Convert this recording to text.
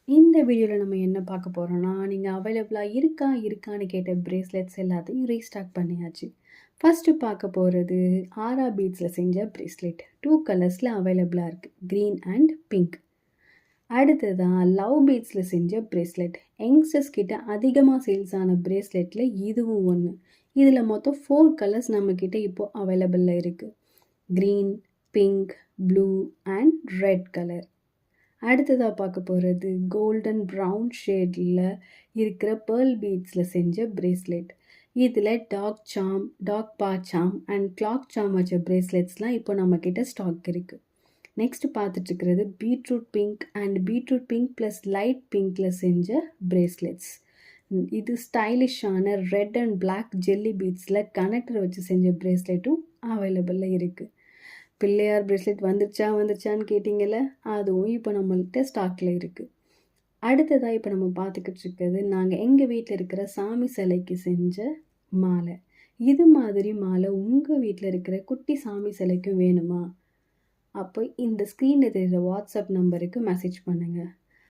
இந்த வீடியோல நம்ம என்ன பார்க்க போறோம்னா, நீங்க அவைலபிளா இருக்கான்னு கேட்ட பிரேஸ்லெட்ஸ் எல்லாத்தையும் ரீஸ்டாக் பண்ணியாச்சு. ஃபர்ஸ்ட்டு பார்க்க போறது ஆரா பீட்ஸ்ல செஞ்ச பிரேஸ்லெட். 2 கலர்ஸ்ல அவைலபிளா இருக்கு. Green and pink. அடுத்ததா லவ் பீட்ஸ்ல செஞ்ச பிரேஸ்லெட். யங்ஸ்டர்ஸ் கிட்ட அதிகமா சேல்ஸ் ஆன பிரேஸ்லெட்ல இதுவும் ஒண்ணு. இதுல மொத்தம் 4 கலர்ஸ் நம்மகிட்ட இப்போ அவைலபிள்ல இருக்கு. Green, pink, blue and red colour. அடுத்ததா பார்க்க போறது கோல்டன் ப்ரவுன் ஷேட்ல இருக்கிற பேர்ல் பீட்ஸ்ல செஞ்ச பிரேஸ்லெட். இதுல டாக் பா சாம் அண்ட் கிளாக் சாம் வச்ச பிரேஸ்லெட்ஸ்லாம் இப்போ நம்ம கிட்ட ஸ்டாக் இருக்கு. நெக்ஸ்ட் பார்த்துட்டு இருக்கிறது பீட்ரூட் பிங்க் ப்ளஸ் லைட் பிங்க்ல செஞ்ச பிரேஸ்லெட்ஸ். இது ஸ்டைலிஷான ரெட் அண்ட் பிளாக் ஜெல்லி பீட்ஸ்ல கனெக்டர் வச்சு செஞ்ச பிரேஸ்லெட்டும் அவைலபிள்ல இருக்கு. பிள்ளையார் பிரேஸ்லெட் வந்துருச்சான்னு கேட்டிங்கல்ல, அதுவும் இப்போ நம்மள்கிட்ட ஸ்டாக்கில் இருக்குது. அடுத்ததாக இப்போ நம்ம பார்த்துக்கிட்டு இருக்கிறது நாங்கள் எங்கள் வீட்டில் இருக்கிற சாமி சிலைக்கு செஞ்ச மாலை. இது மாதிரி மாலை உங்கள் வீட்டில் இருக்கிற குட்டி சாமி சிலைக்கும் வேணுமா? அப்போ இந்த ஸ்க்ரீனில் தெரிகிற வாட்ஸ்அப் நம்பருக்கு மெசேஜ் பண்ணுங்கள்.